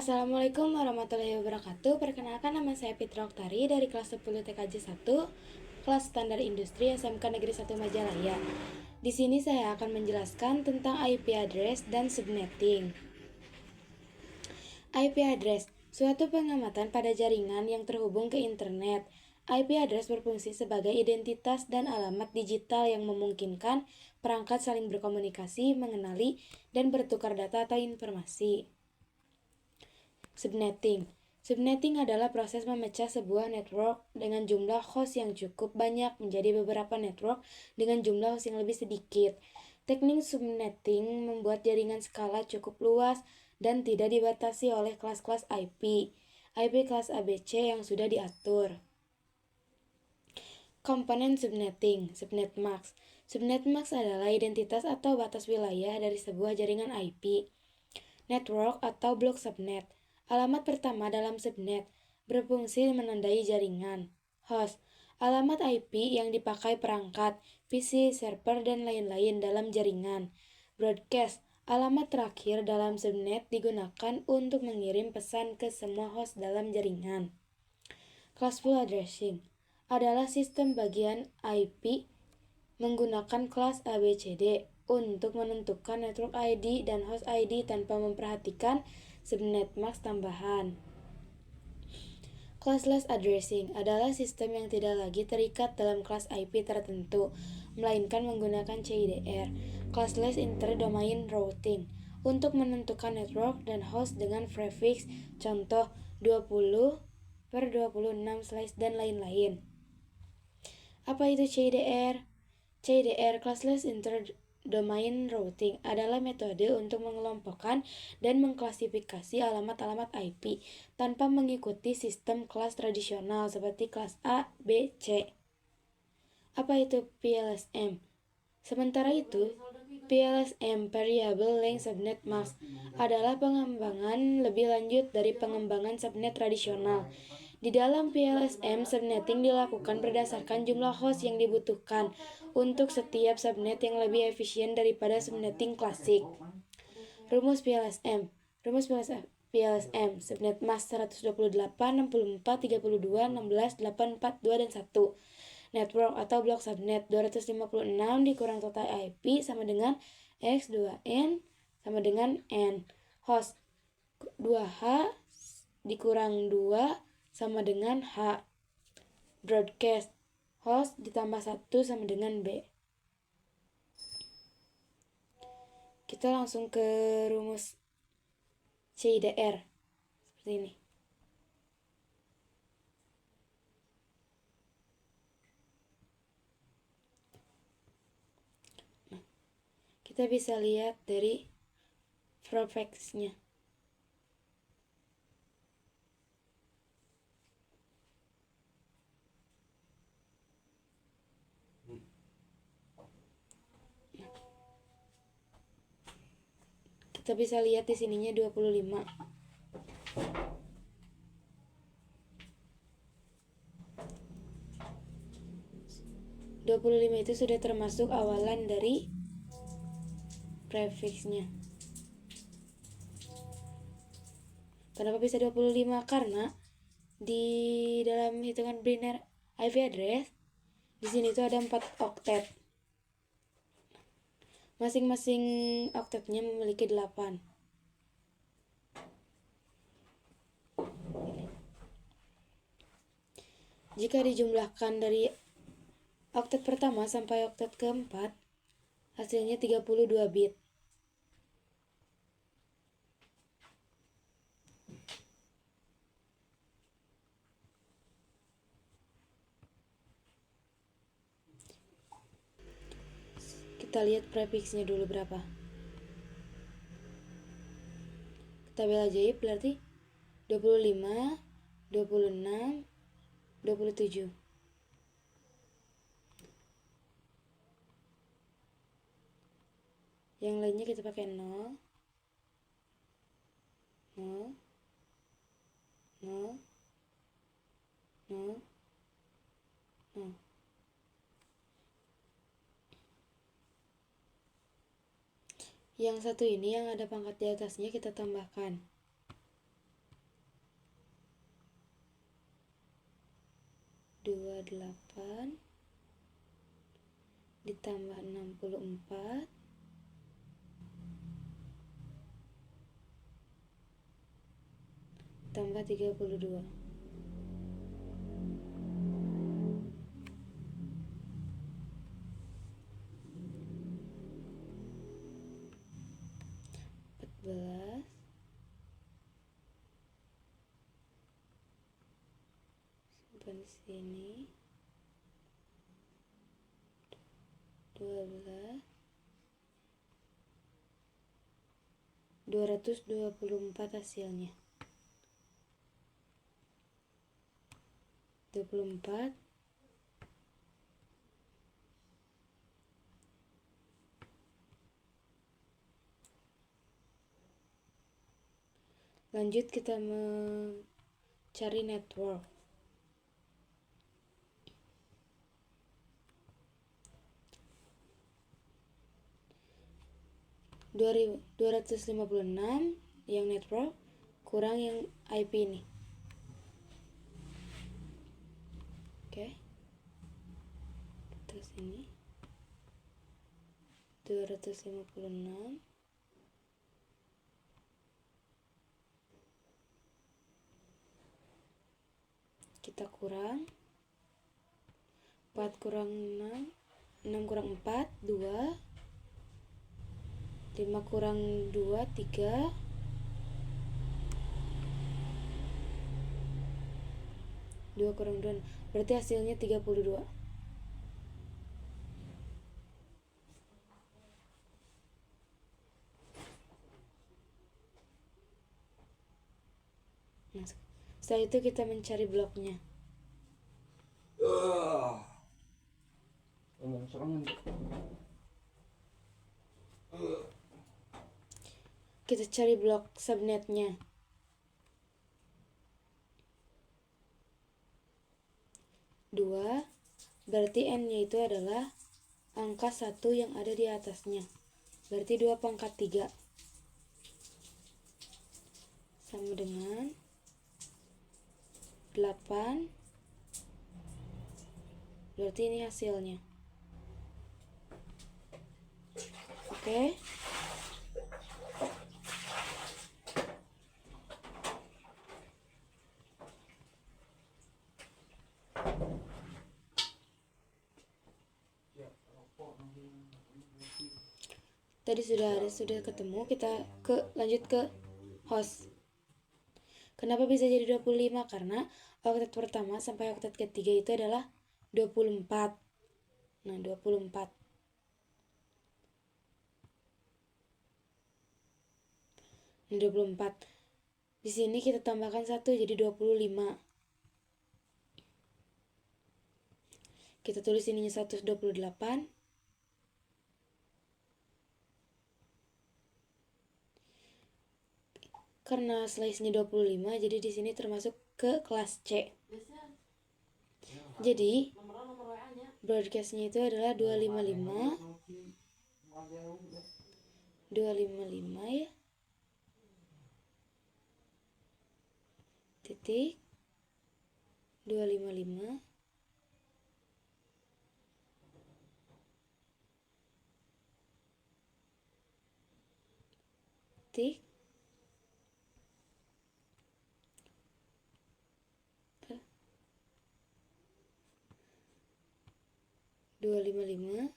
Assalamualaikum warahmatullahi wabarakatuh. Perkenalkan, nama saya Fitra Oktari dari kelas 10 TKJ 1, kelas Standar Industri SMK Negeri 1 Majalaya. Di sini saya akan menjelaskan tentang IP address dan subnetting. IP address, suatu pengamatan pada jaringan yang terhubung ke internet. IP address berfungsi sebagai identitas dan alamat digital yang memungkinkan perangkat saling berkomunikasi, mengenali, dan bertukar data atau informasi. Subnetting. Subnetting adalah proses memecah sebuah network dengan jumlah host yang cukup banyak menjadi beberapa network dengan jumlah host yang lebih sedikit. Teknik subnetting membuat jaringan skala cukup luas dan tidak dibatasi oleh kelas-kelas IP kelas ABC yang sudah diatur. Komponen subnetting, subnetmax. Subnetmax adalah identitas atau batas wilayah dari sebuah jaringan IP. Network atau blok subnet. Alamat pertama dalam subnet berfungsi menandai jaringan. Host, alamat IP yang dipakai perangkat, PC, server, dan lain-lain dalam jaringan. Broadcast, alamat terakhir dalam subnet digunakan untuk mengirim pesan ke semua host dalam jaringan. Classful addressing adalah sistem bagian IP menggunakan kelas ABCD untuk menentukan network ID dan host ID tanpa memperhatikan subnetmax tambahan. Classless addressing adalah sistem yang tidak lagi terikat dalam kelas IP tertentu, melainkan menggunakan CIDR, Classless Interdomain Routing, untuk menentukan network dan host dengan prefix, contoh 20/26/ dan lain-lain. Apa itu CIDR? CIDR, Classless Interdomain Routing, adalah metode untuk mengelompokkan dan mengklasifikasi alamat-alamat IP tanpa mengikuti sistem kelas tradisional seperti kelas A, B, C. Apa itu PLSM? Sementara itu, PLSM Variable Length Subnet Mask adalah pengembangan lebih lanjut dari pengembangan subnet tradisional. Di dalam PLSM, subnetting dilakukan berdasarkan jumlah host yang dibutuhkan untuk setiap subnet yang lebih efisien daripada subnetting klasik. Rumus PLSM. Rumus PLSM subnet mask 128, 64, 32, 16, 8, 4, 2, dan 1. Network atau blok subnet 256 dikurang total IP sama dengan X 2N sama dengan N. Host 2H dikurang 2 sama dengan H. Broadcast, host ditambah 1 sama dengan B. Kita langsung ke rumus CIDR seperti ini. Kita bisa lihat dari prefixnya. Kita bisa lihat di sininya 25. Itu sudah termasuk awalan dari prefixnya. Kenapa bisa 25? Karena di dalam hitungan biner IP address di sini tuh ada 4 oktet. Masing-masing oktetnya memiliki 8. Jika dijumlahkan dari oktet pertama sampai oktet keempat, hasilnya 32 bit. Kita lihat prefixnya dulu berapa. Tabel ajaib berarti 25, 26, 27. Yang lainnya kita pakai 0, 0, 0, 0, 0. Yang satu ini yang ada pangkat di atasnya kita tambahkan. 28 ditambah 64 tambah 32. Simpan di sini. 12 224 hasilnya. 24 lanjut kita mencari network. Dua 256 yang network kurang yang IP ini. Oke. Terus ini 256 kita kurang 4 kurang 6 6 kurang 4 2 5 kurang 2 3 2 kurang 2 berarti hasilnya 32. Nah, setelah itu kita mencari bloknya. Kita cari blok subnetnya. Dua berarti n-nya itu adalah angka 1 yang ada di atasnya. Berarti 2 pangkat 3 sama dengan 8. Berarti ini hasilnya. Oke. Tadi sudah ketemu, kita lanjut ke host. Kenapa bisa jadi 25? Karena oktet pertama sampai oktet ketiga itu adalah 24. Nah, 24. Nah, 24. Di sini kita tambahkan 1 jadi 25. Kita tulis ininya 128. Karena slice-nya 25, jadi di sini termasuk ke kelas C. Jadi broadcast-nya itu adalah 255 ya. Titik 255 titik 255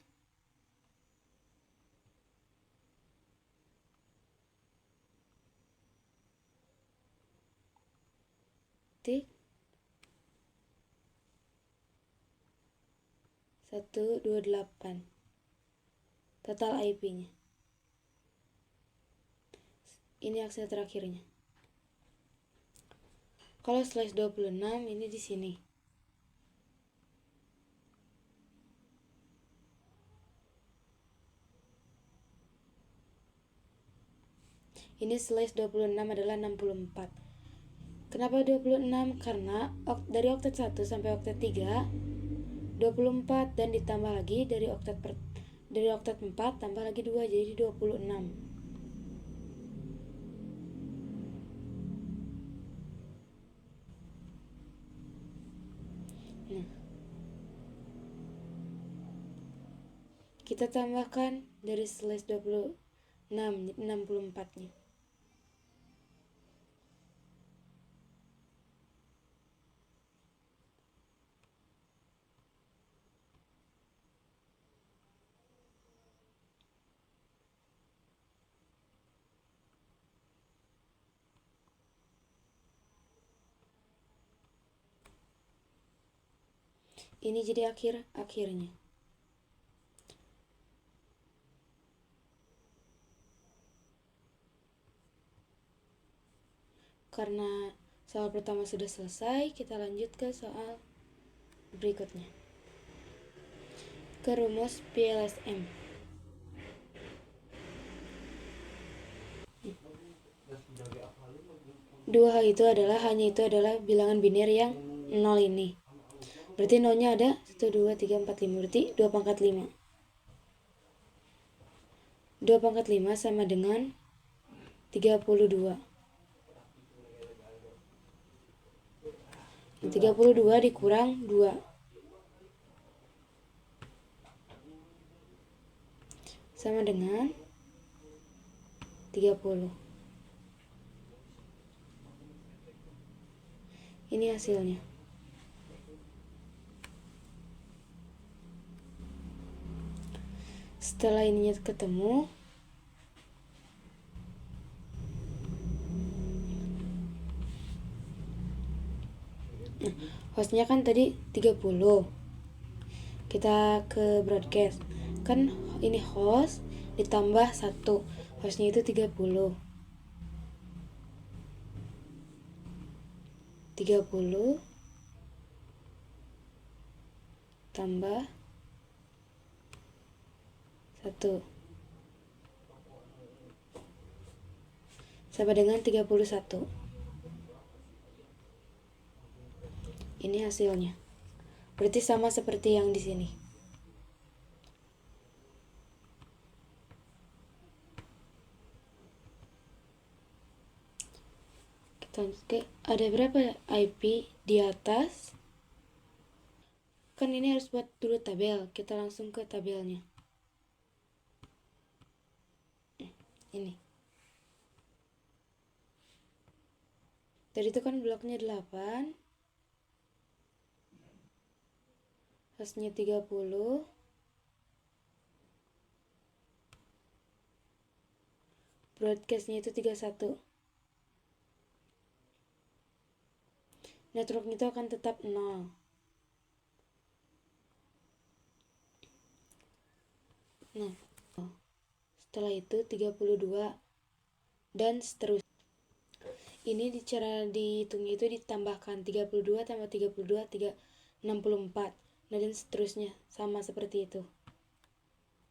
titik 128 total IP-nya. Ini akses terakhirnya. Kalau slash 26 ini di sini. Ini slash 26 adalah 64. Kenapa 26? Karena dari oktet 1 sampai oktet 3 24 dan ditambah lagi dari oktet 4 tambah lagi 2 jadi 26. Nah, Kita tambahkan dari slash 26, 64-nya. Ini jadi akhirnya. Karena soal pertama sudah selesai, kita lanjut ke soal berikutnya. Ke rumus PLSM. Dua hal itu adalah bilangan biner yang 0 ini. Berarti nolnya ada 1, 2, 3, 4, 5. Berarti 2 pangkat 5. 2 pangkat 5 sama dengan 32. 32 dikurang 2. Sama dengan 30. Ini hasilnya. Setelah ininya ketemu, hostnya kan tadi 30. Kita ke broadcast. Kan ini host ditambah 1. Hostnya itu 30. 30 tambah 1 sama dengan 31. Ini hasilnya. Berarti sama seperti yang di sini. Kita lanjut ke, ada berapa IP di atas? Kan ini harus buat dulu tabel. Kita langsung ke tabelnya. Ini. Tadi itu kan bloknya 8. Hostnya 30. Broadcastnya itu 31. Network itu akan tetap 0. Nah, setelah itu 32 dan seterusnya. Ini cara dihitungnya itu ditambahkan 32 tambah 32 64. Nah, dan seterusnya sama seperti itu.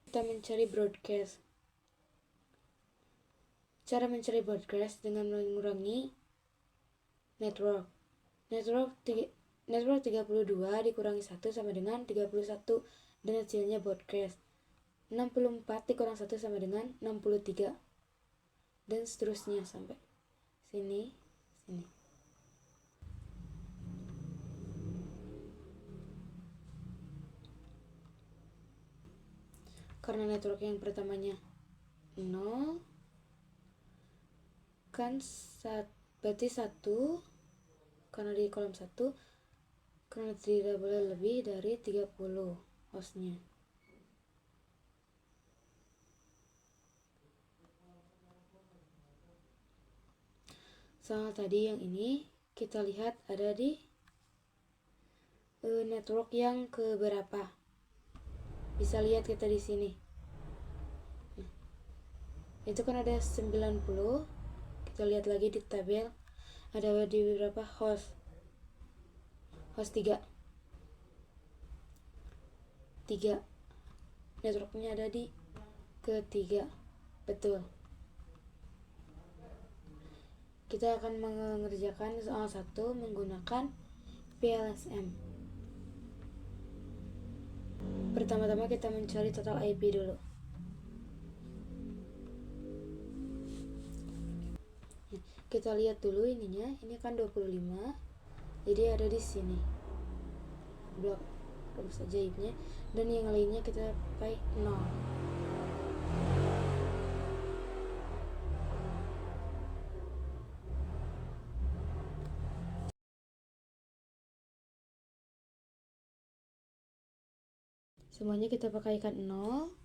Kita mencari broadcast. Cara mencari broadcast dengan mengurangi network. Network 32 dikurangi 1 sama dengan 31 dan hasilnya broadcast. 64 dikurang 1 sama dengan 63 dan seterusnya sampai sini. Karena network yang pertamanya 0 kan berarti 1, karena di kolom 1 karena tidak boleh lebih dari 30 hostnya. Soal tadi yang ini kita lihat ada di network yang keberapa. Bisa lihat kita di sini. Nah, itu kan ada 90. Kita lihat lagi di tabel ada di beberapa host. Host 3. Networknya ada di ketiga. Betul. Kita akan mengerjakan soal 1 menggunakan PLSM. Pertama-tama kita mencari total IP dulu. Kita lihat dulu ininya. Ini kan 25. Jadi ada di sini. Blok rumus ajaibnya dan yang lainnya kita pakai 0. Semuanya kita pakaikan 0.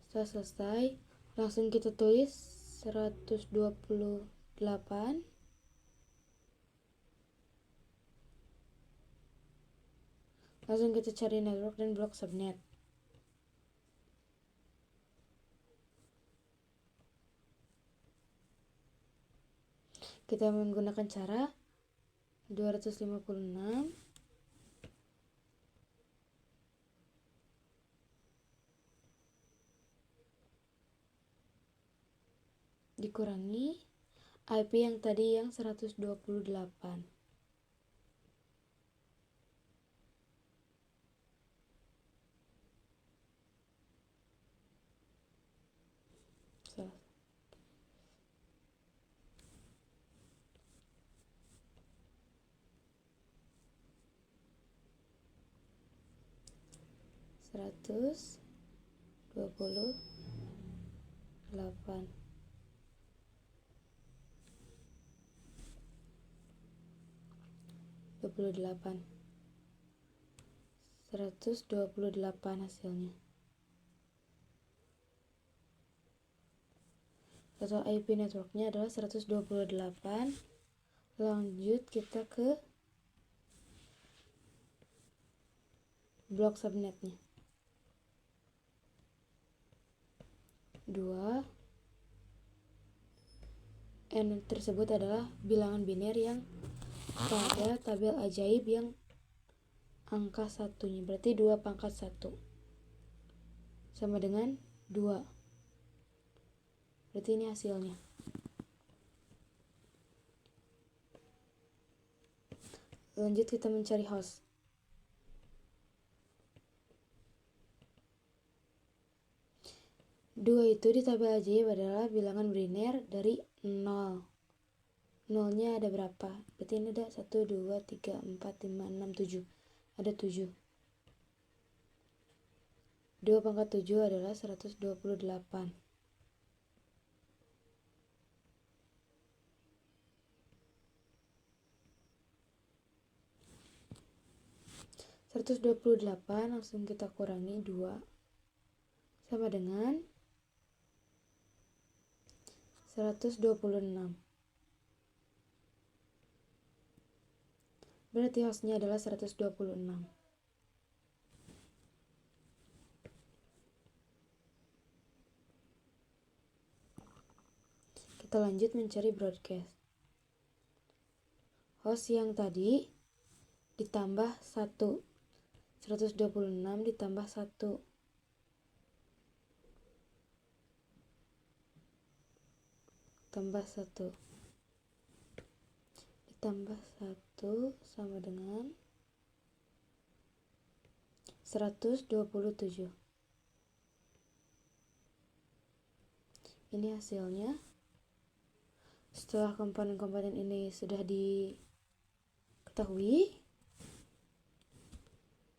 Setelah selesai, langsung kita tulis 128. Langsung kita cari network dan blok subnet. Kita menggunakan cara 256 dikurangi IP yang tadi yang 128. Salah. Seratus 28. Seratus 28 hasilnya. Total IP networknya adalah 128. Lanjut kita ke blok subnetnya. 2. N tersebut adalah bilangan biner yang pada tabel ajaib yang angka satunya, berarti 2 pangkat 1 sama dengan 2. Berarti ini hasilnya. Lanjut kita mencari host. Dua itu di tabel ajaib adalah bilangan biner dari 0. Nolnya ada berapa? Berarti ini ada 1, 2, 3, 4, 5, 6, 7. Ada 7. 2 pangkat 7 adalah 128. 128 langsung kita kurangi 2 sama dengan 126. Berarti hostnya adalah 126. Kita lanjut mencari broadcast. Host yang tadi ditambah 1. 126 ditambah 1. Tambah 1. Ditambah 1 sama dengan 127. Ini hasilnya. Setelah komponen-komponen ini sudah diketahui,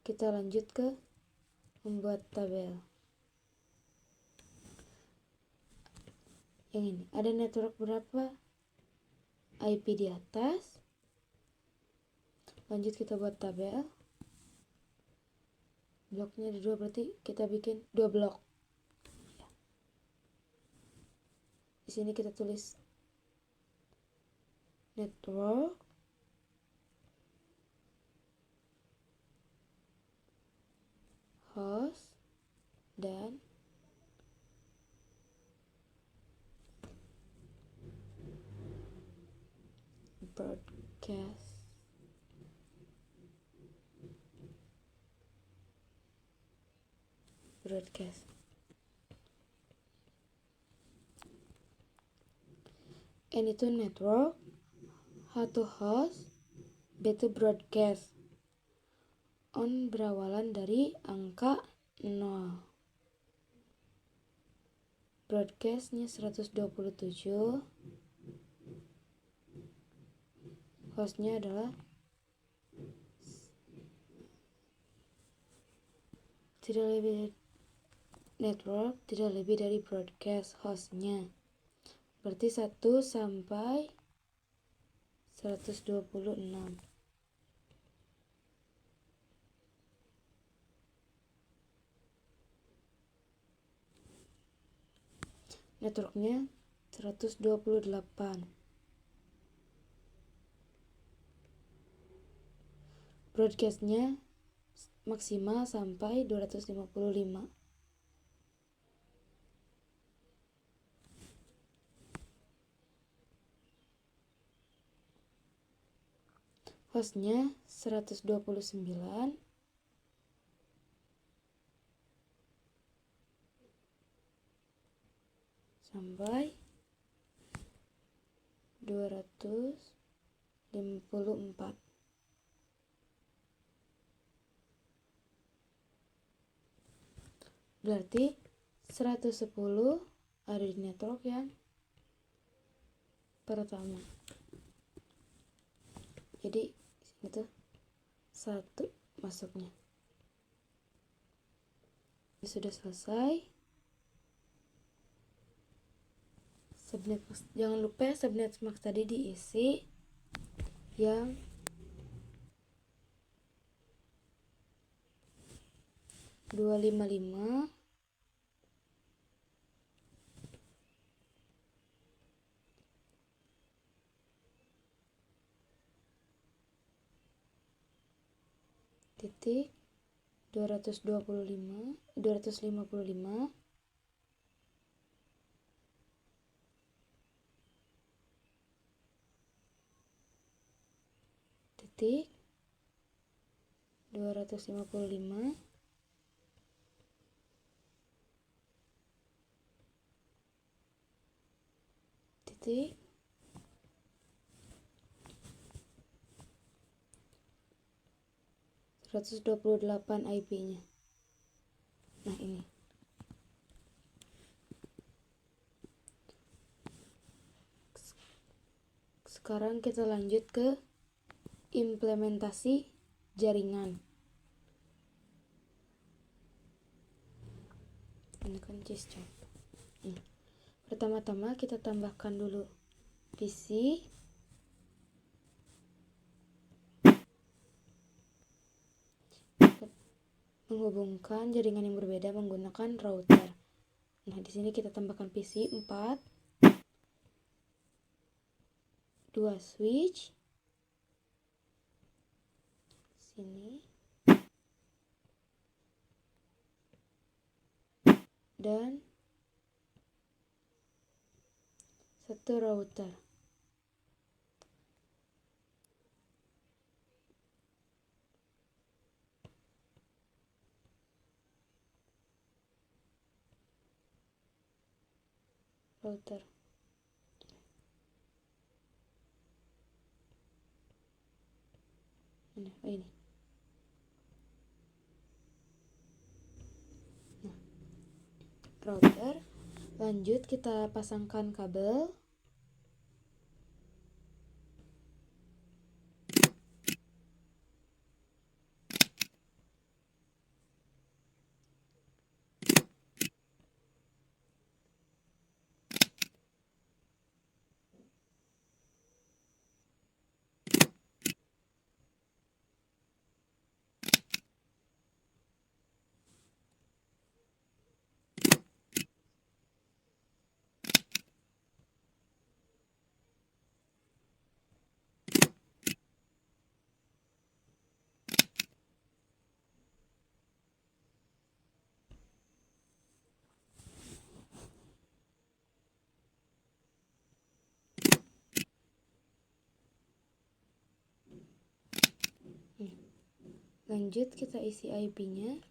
kita lanjut ke membuat tabel. Yang ini, ada network berapa IP di atas. Lanjut kita buat tabel. Bloknya ada 2, berarti kita bikin 2 blok. Di sini kita tulis network, host, dan broadcast. N itu network, H itu host, B itu broadcast. On berawalan dari angka 0. broadcastnya 127, hostnya adalah tidak lebih network, tidak lebih dari broadcast hostnya. Berarti 1 sampai 126. Networknya 128. Broadcastnya maksimal sampai 255. Hostnya 129 sampai 254. Berarti 110 ada di network yang pertama. Jadi itu 1 masuknya. Sudah selesai. Subnet max, jangan lupa subnet max tadi diisi yang .255 titik 255 titik 255 titik 128 IP-nya. Nah, ini. Sekarang kita lanjut ke implementasi jaringan. Ini kan Cisco. Pertama-tama kita tambahkan dulu PC. Menghubungkan jaringan yang berbeda menggunakan router. Nah, di sini kita tambahkan PC 4, 2 switch. Sini. Dan 1 router. Ini. Nah, router. Lanjut kita pasangkan kabel. Lanjut kita isi IP-nya.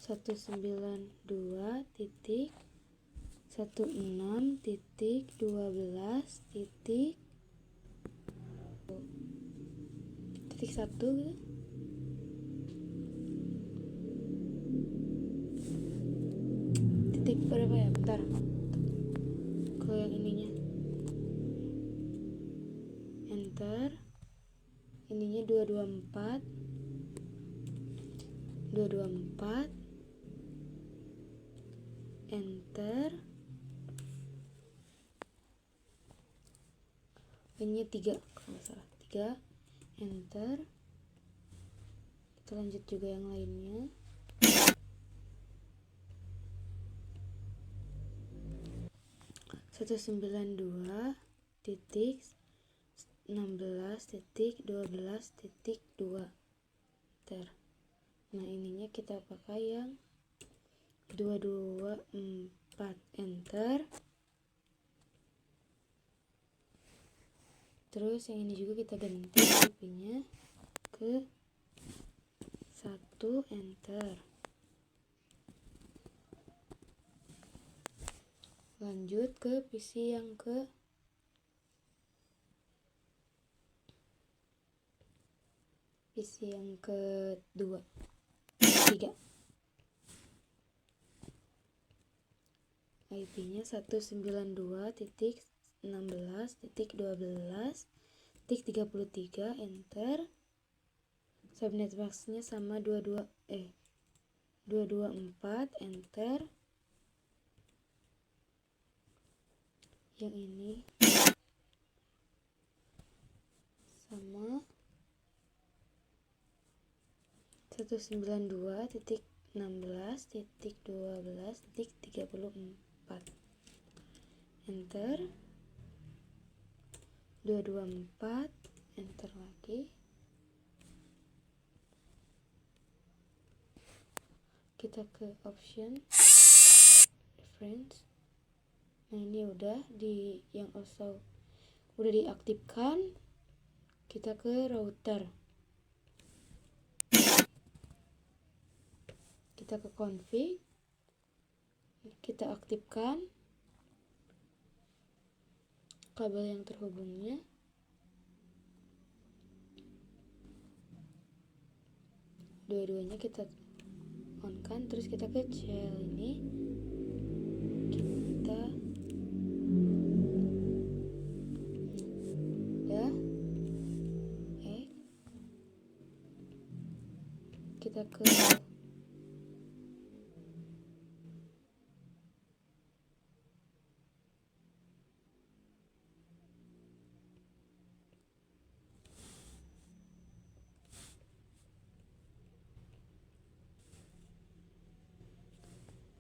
Satu 192.16.12.1. titik 1 gitu. Titik berapa ya, bentar, ke yang ininya, enter, ininya 224, enter, ininya 3 kalau nggak salah, 3, enter. Kita lanjut juga yang lainnya. Satu 92.16.12.2 enter. Nah ininya kita pakai yang 224 enter. Terus yang ini juga kita ganti IP-nya ke 1 enter. Lanjut ke PC yang kedua, 3. IP-nya 192.16.12.33 enter. Subnet mask-nya sama 224 enter. Yang ini sama 192.16.12.34 enter. 224 enter lagi. Kita ke option reference. Nah ini udah di yang also udah diaktifkan. Kita ke router, kita ke config, kita aktifkan kabel yang terhubungnya. Dua-duanya kita on kan, terus kita ke shell ini, kita udah kita ke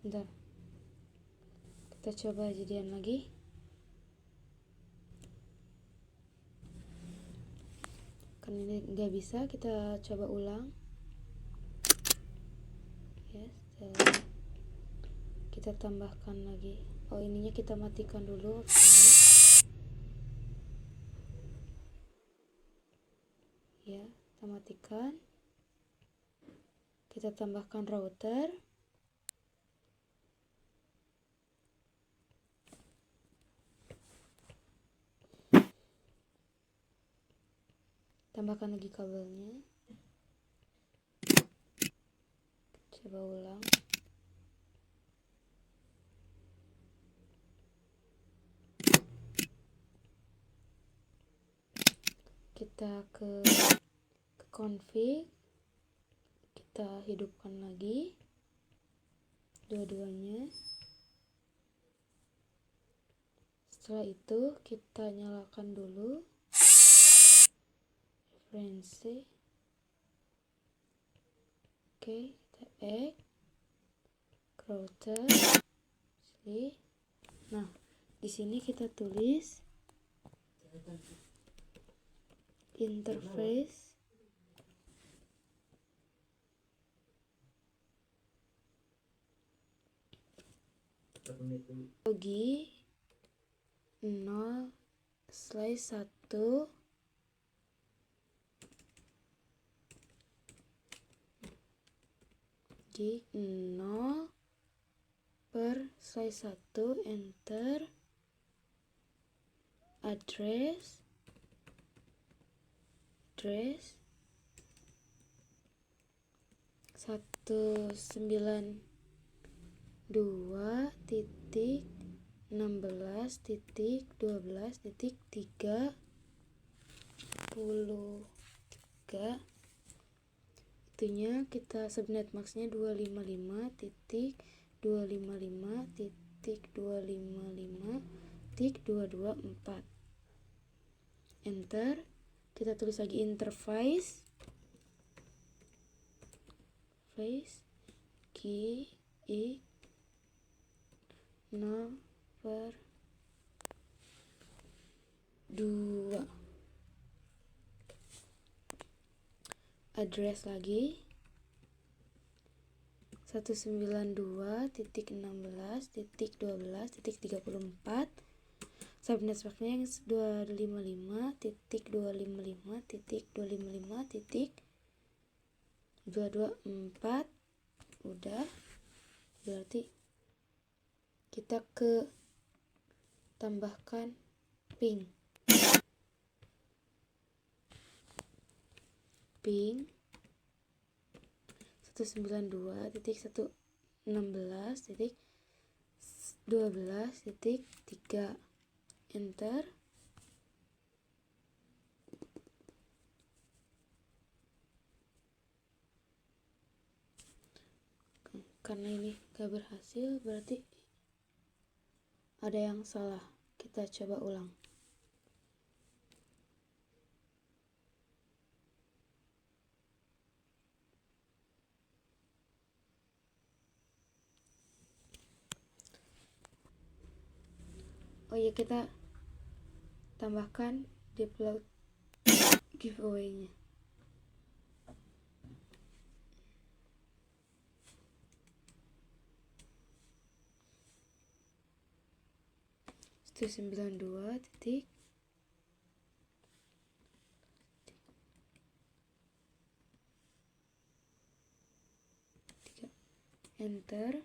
bentar, kita coba jadian lagi. Kan ini nggak bisa, kita coba ulang. Yes, kita tambahkan lagi. Oh ininya kita matikan dulu opsinya. Ya, kita matikan. Kita tambahkan router. Tambahkan lagi kabelnya. Coba ulang. Kita ke config, kita hidupkan lagi dua-duanya. Setelah itu kita nyalakan dulu referensi. Oke, kita add router. Nah, di sini kita tulis interface logi 0/1 gig 0/1 enter address 192.16.12.3 itunya kita subnet maxnya 255.255.225.224. Enter. Kita tulis lagi interface Q 0/2. Address lagi 192.16.12.34. Subnet maxnya yang 255.255.225.224. Udah, berarti kita ke tambahkan ping 192.16.12.3. Enter. Karena ini gak berhasil, berarti ada yang salah. Kita coba ulang. Oh iya, kita tambahkan deploy giveaway-nya. Itu 92 titik enter.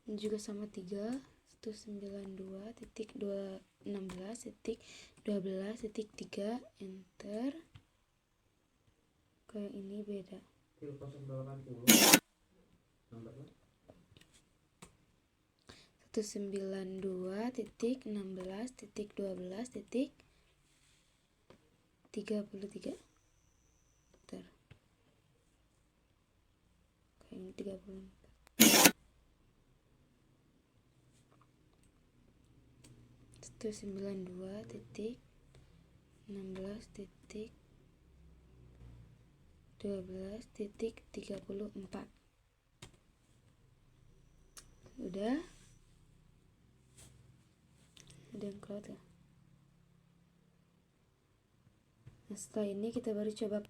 Ini juga sama 192.16.12.3. Enter. Kayak ini beda. 192.16.12.33. Enter. Kayak ini 34. 192.16.12.34. Udah. Ada yang keluar ya. Nah, setelah ini kita baru coba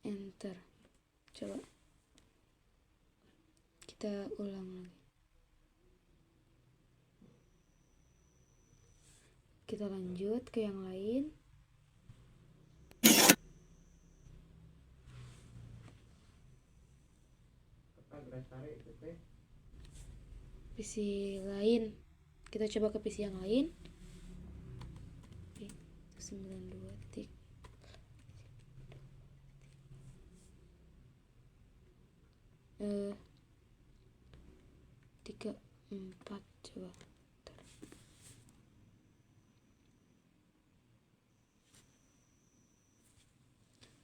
enter. Coba kita ulang lagi. Kita lanjut ke yang lain. PC lain. Kita coba ke PC yang lain. 92 titik. Tiga empat coba.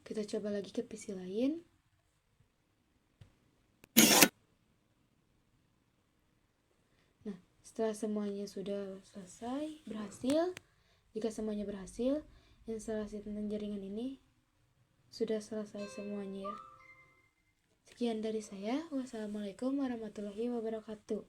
Kita coba lagi ke PC lain. Nah, setelah semuanya sudah selesai, berhasil. Jika semuanya berhasil, instalasi tentang jaringan ini sudah selesai semuanya ya. Sekian dari saya. Wassalamualaikum warahmatullahi wabarakatuh.